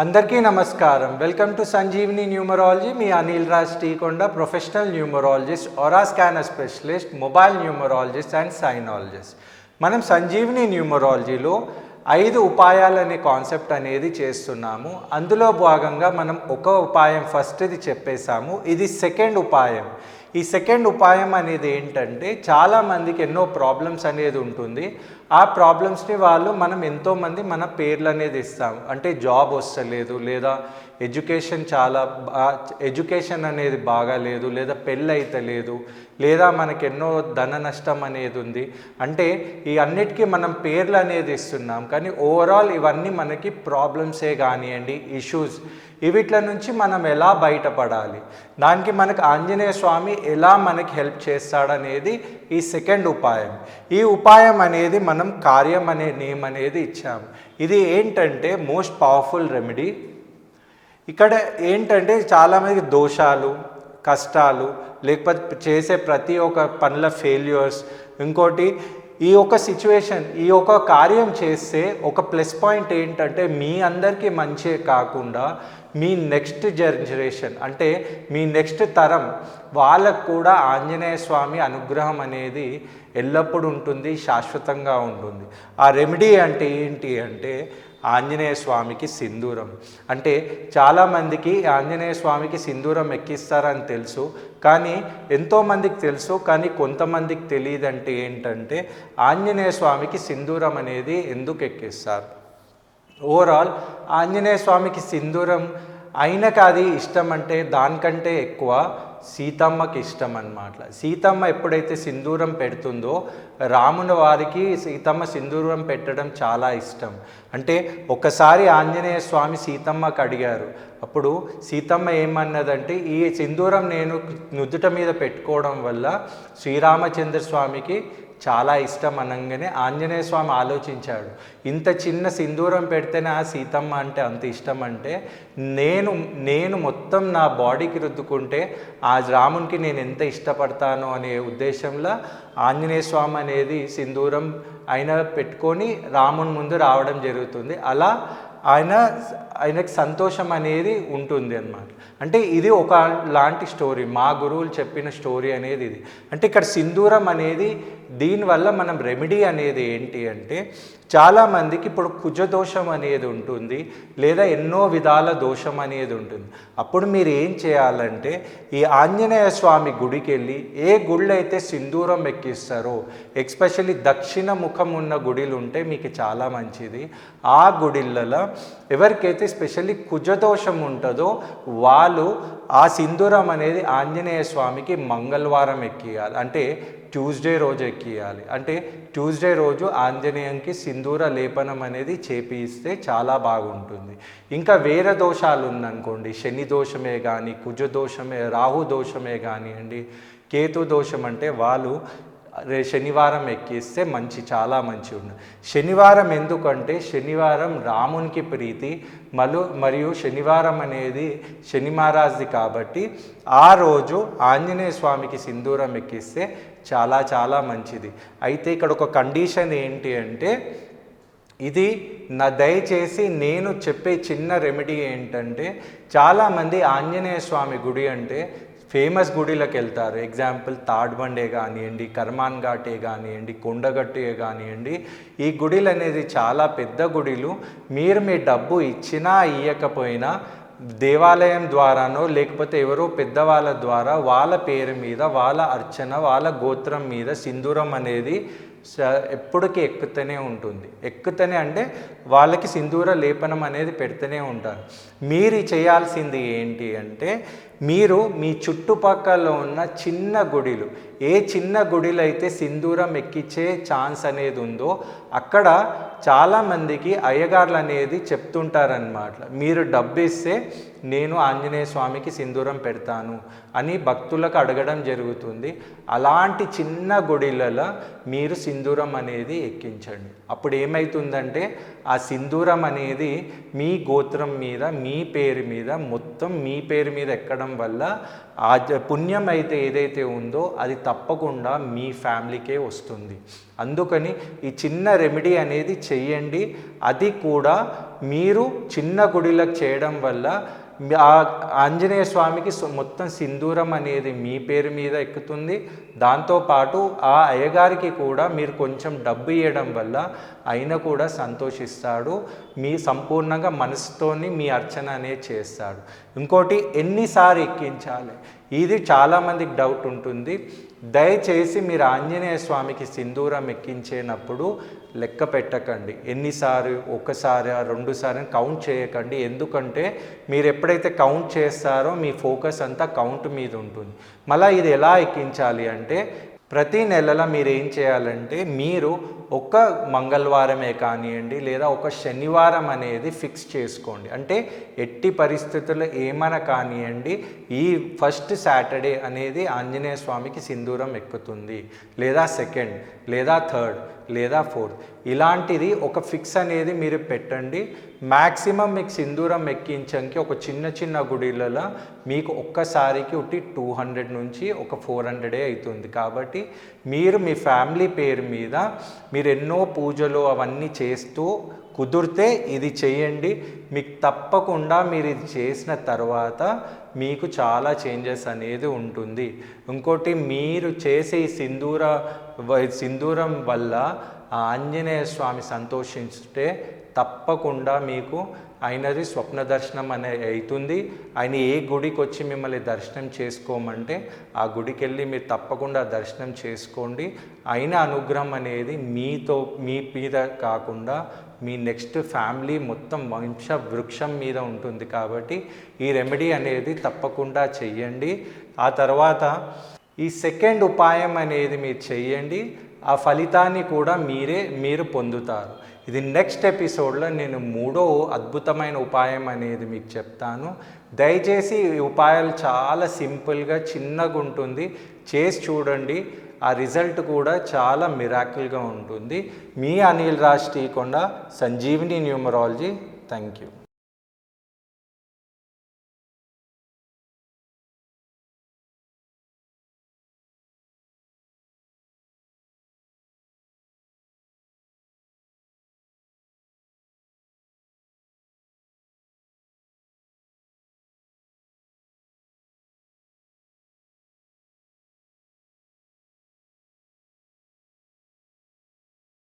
అందరికీ నమస్కారం. Welcome to Sanjeevini numerology. మీ Anil Raj Teekonda, professional numerologist, aura scanner specialist, mobile numerologist and signologist. మనం సంజీవిని న్యూమరాలజీలో 5 ఉపాయాలు అనే కాన్సెప్ట్ అనేది చేస్తున్నాము. అందులో భాగంగా మనం ఒక ఉపాయం ఫస్ట్ది చెప్పేశాము. ఇది సెకండ్ ఉపాయం. ఈ సెకండ్ ఉపాయం అనేది ఏంటంటే, చాలామందికి ఎన్నో ప్రాబ్లమ్స్ అనేది ఉంటుంది. ఆ ప్రాబ్లమ్స్ని మనం ఎంతోమంది మన పేర్లు అనేది ఇస్తాం. అంటే జాబ్ వస్తలేదు, లేదా ఎడ్యుకేషన్ అనేది బాగాలేదు, లేదా పెళ్ళి అయితలేదు, లేదా మనకి ఎన్నో ధన నష్టం అనేది ఉంది. అంటే ఈ అన్నిటికీ మనం పేర్లు అనేది ఇస్తున్నాం, కానీ ఓవరాల్ ఇవన్నీ మనకి ప్రాబ్లమ్సే కానివ్వండి, ఇష్యూస్. వీటిల నుంచి మనం ఎలా బయటపడాలి, దానికి మనకు ఆంజనేయ స్వామి ఎలా మనకి హెల్ప్ చేస్తాడనేది ఈ సెకండ్ ఉపాయం. ఈ ఉపాయం అనేది మనం కార్యం అనే నేమ్ అనేది ఇచ్చాము. ఇది ఏంటంటే మోస్ట్ పవర్ఫుల్ రెమెడీ. ఇక్కడ ఏంటంటే చాలామందికి దోషాలు, కష్టాలు, లేకపోతే చేసే ప్రతి ఒక్క పనుల ఫెయిల్యూర్స్, ఇంకోటి ఈ ఒక సిచ్యువేషన్, ఈ ఒక కార్యం చేస్తే ఒక ప్లస్ పాయింట్ ఏంటంటే మీ అందరికీ మంచి కాకుండా మీ నెక్స్ట్ జనరేషన్, అంటే మీ నెక్స్ట్ తరం వాళ్ళకు కూడా ఆంజనేయ స్వామి అనుగ్రహం అనేది ఎల్లప్పుడూ ఉంటుంది, శాశ్వతంగా ఉంటుంది. ఆ రెమెడీ అంటే ఏంటి అంటే ఆంజనేయ స్వామికి సింధూరం. అంటే చాలామందికి ఆంజనేయ స్వామికి సింధూరం ఎక్కిస్తారని తెలుసు, కానీ ఎంతోమందికి తెలుసు, కానీ కొంతమందికి తెలియదంటే ఏంటంటే ఆంజనేయ స్వామికి సింధూరం అనేది ఎందుకు ఎక్కిస్తారు. ఓవరాల్ ఆంజనేయ స్వామికి సింధూరం ఆయనకు అది ఇష్టం అంటే దానికంటే ఎక్కువ సీతమ్మకి ఇష్టం అన్నమాట. సీతమ్మ ఎప్పుడైతే సింధూరం పెడుతుందో రాముని వారికి సీతమ్మ సింధూరం పెట్టడం చాలా ఇష్టం. అంటే ఒకసారి ఆంజనేయ స్వామి సీతమ్మకు అడిగారు. అప్పుడు సీతమ్మ ఏమన్నదంటే, ఈ సింధూరం నేను నుదుట మీద పెట్టుకోవడం వల్ల శ్రీరామచంద్ర స్వామికి చాలా ఇష్టం అనగానే ఆంజనేయ స్వామి ఆలోచించాడు, ఇంత చిన్న సింధూరం పెడితేనే ఆ సీతమ్మ అంటే అంత ఇష్టం అంటే నేను మొత్తం నా బాడీకి రుద్దుకుంటే ఆ రామునికి నేను ఎంత ఇష్టపడతాను అనే ఉద్దేశంలో ఆంజనేయ స్వామి అనేది సింధూరం ఆయన పెట్టుకొని రాముని ముందు రావడం జరుగుతుంది. అలా ఆయనకి సంతోషం అనేది ఉంటుంది అన్నమాట. అంటే ఇది ఒక లాంటి స్టోరీ, మా గురువులు చెప్పిన స్టోరీ అనేది ఇది. అంటే ఇక్కడ సింధూరం అనేది దీనివల్ల మనం రెమెడీ అనేది ఏంటి అంటే, చాలామందికి ఇప్పుడు కుజదోషం అనేది ఉంటుంది, లేదా ఎన్నో విధాల దోషం అనేది ఉంటుంది. అప్పుడు మీరు ఏం చేయాలంటే ఈ ఆంజనేయ స్వామి గుడికి వెళ్ళి, ఏ గుళ్ళు అయితే సింధూరం ఎక్కిస్తారో, ఎస్పెషల్లీ దక్షిణ ముఖం ఉన్న గుడిలు ఉంటే మీకు చాలా మంచిది. ఆ గుడిలలో ఎవరికైతే స్పెషల్లీ కుజదోషం ఉంటుందో వాళ్ళు ఆ సింధూరం అనేది ఆంజనేయ స్వామికి మంగళవారం ఎక్కియాలి, అంటే ట్యూస్డే రోజు ఎక్కియాలి. అంటే ట్యూస్డే రోజు ఆంజనేయంకి సింధూర లేపనం అనేది చేపిస్తే చాలా బాగుంటుంది. ఇంకా వేరే దోషాలు ఉందనుకోండి, శని దోషమే కానీ, కుజ దోషమే, రాహు దోషమే కానివ్వండి, కేతు దోషం అంటే వాళ్ళు శనివారం ఎక్కిస్తే చాలా మంచి ఉంది. శనివారం ఎందుకంటే శనివారం రామునికి ప్రీతి మరియు శనివారం అనేది శని మహారాజ్ది కాబట్టి ఆ రోజు ఆంజనేయ స్వామికి సింధూరం ఎక్కిస్తే చాలా మంచిది. అయితే ఇక్కడ ఒక కండిషన్ ఏంటి అంటే, ఇది దయచేసి నేను చెప్పే చిన్న రెమెడీ ఏంటంటే, చాలామంది ఆంజనేయ స్వామి గుడి అంటే ఫేమస్ గుడిలకు వెళ్తారు. ఎగ్జాంపుల్ తాడ్బండే కానివ్వండి, కర్మాన్ ఘాటే కానివ్వండి, కొండగట్టే కానివ్వండి. ఈ గుడిలు అనేది చాలా పెద్ద గుడిలు. మీరు మీ డబ్బు ఇచ్చినా ఇవ్వకపోయినా దేవాలయం ద్వారానో లేకపోతే ఎవరో పెద్దవాళ్ళ ద్వారా వాళ్ళ పేరు మీద, వాళ్ళ అర్చన, వాళ్ళ గోత్రం మీద సింధూరం అనేది ఎప్పటికీ ఎక్కుతూనే ఉంటుంది. ఎక్కుతూనే అంటే వాళ్ళకి సింధూర లేపనం అనేది పెడుతూనే ఉంటారు. మీరు చేయాల్సింది ఏంటి అంటే, మీరు మీ చుట్టుపక్కల ఉన్న చిన్న గుడిలు, ఏ చిన్న గుడిలో అయితే సింధూరం ఎక్కించే ఛాన్స్ అనేది ఉందో అక్కడ చాలామందికి అయ్యగారులు అనేది చెప్తుంటారన్నమాట, మీరు డబ్బు ఇస్తే నేను ఆంజనేయ స్వామికి సింధూరం పెడతాను అని భక్తులకు అడగడం జరుగుతుంది. అలాంటి చిన్న గుడిలలో మీరు సింధూరం అనేది ఎక్కించండి. అప్పుడు ఏమవుతుందంటే ఆ సింధూరం అనేది మీ గోత్రం మీద, మీ పేరు మీద మొత్తం మొత్తం మీ పేరు మీద ఎక్కడం వల్ల ఆ పుణ్యం అయితే ఏదైతే ఉందో అది తప్పకుండా మీ ఫ్యామిలీకే వస్తుంది. అందుకని ఈ చిన్న రెమెడీ అనేది చెయ్యండి. అది కూడా మీరు చిన్న గుడిలకు చేయడం వల్ల ఆ ఆంజనేయ స్వామికి మొత్తం సింధూరం అనేది మీ పేరు మీద ఎక్కుతుంది. దాంతోపాటు ఆ అయ్యగారికి కూడా మీరు కొంచెం డబ్బు ఇవ్వడం వల్ల ఆయన కూడా సంతోషిస్తాడు. మీ సంపూర్ణంగా మనసుతోని మీ అర్చన అనేది చేస్తాడు. ఇంకోటి, ఎన్నిసార్లు ఎక్కించాలి, ఇది చాలామందికి డౌట్ ఉంటుంది. దయచేసి మీరు ఆంజనేయ స్వామికి సింధూరం ఎక్కించేటప్పుడు లెక్క పెట్టకండి. ఎన్నిసార్లు, ఒకసారి, రెండుసార్లు కౌంట్ చేయకండి. ఎందుకంటే మీరు ఎప్పుడైతే కౌంట్ చేస్తారో మీ ఫోకస్ అంతా కౌంట్ మీద ఉంటుంది. మళ్ళీ ఇది ఎలా ఎక్కించాలి అంటే, ప్రతి నెలలో మీరు ఏం చేయాలంటే, మీరు ఒక మంగళవారమే కానివ్వండి లేదా ఒక శనివారం అనేది ఫిక్స్ చేసుకోండి. అంటే ఎట్టి పరిస్థితుల్లో ఏమైనా కానివ్వండి, ఈ ఫస్ట్ సాటర్డే అనేది ఆంజనేయ స్వామికి సింధూరం ఎక్కుతుంది, లేదా సెకండ్, లేదా థర్డ్, లేదా ఫోర్త్, ఇలాంటిది ఒక ఫిక్స్ అనేది మీరు పెట్టండి. మ్యాక్సిమం మీకు సింధూరం ఎక్కించడానికి ఒక చిన్న చిన్న గుడిలలో మీకు ఒక్కసారికి 200 నుంచి 400 అవుతుంది. కాబట్టి మీరు మీ ఫ్యామిలీ పేరు మీద మీరు ఎన్నో పూజలు అవన్నీ చేస్తూ కుదిరితే ఇది చేయండి. మీకు తప్పకుండా మీరు ఇది చేసిన తర్వాత మీకు చాలా చేంజెస్ అనేది ఉంటుంది. ఇంకోటి, మీరు చేసే ఈ సింధూరం వల్ల ఆంజనేయ స్వామి సంతోషించితే తప్పకుండా మీకు ఆయనది స్వప్న దర్శనం అనేది అవుతుంది. ఆయన ఏ గుడికి వచ్చి మిమ్మల్ని దర్శనం చేసుకోమంటే ఆ గుడికి వెళ్ళి మీరు తప్పకుండా దర్శనం చేసుకోండి. ఆయన అనుగ్రహం అనేది మీ మీద కాకుండా మీ నెక్స్ట్ ఫ్యామిలీ మొత్తం వంశ వృక్షం మీద ఉంటుంది. కాబట్టి ఈ రెమెడీ అనేది తప్పకుండా చెయ్యండి. ఆ తర్వాత ఈ సెకండ్ ఉపాయం అనేది మీరు చెయ్యండి. ఆ ఫలితాన్ని కూడా మీరు పొందుతారు. ఇది నెక్స్ట్ ఎపిసోడ్లో నేను 3వ అద్భుతమైన ఉపాయం అనేది మీకు చెప్తాను. దయచేసి ఈ ఉపాయాలు చాలా సింపుల్గా చిన్నగా ఉంటుంది, చేసి చూడండి. ఆ రిజల్ట్ కూడా చాలా మిరాకిల్గా ఉంటుంది. మీ అనిల్ రాజ్ టీ కొండ, సంజీవిని న్యూమరాలజీ. Thank you.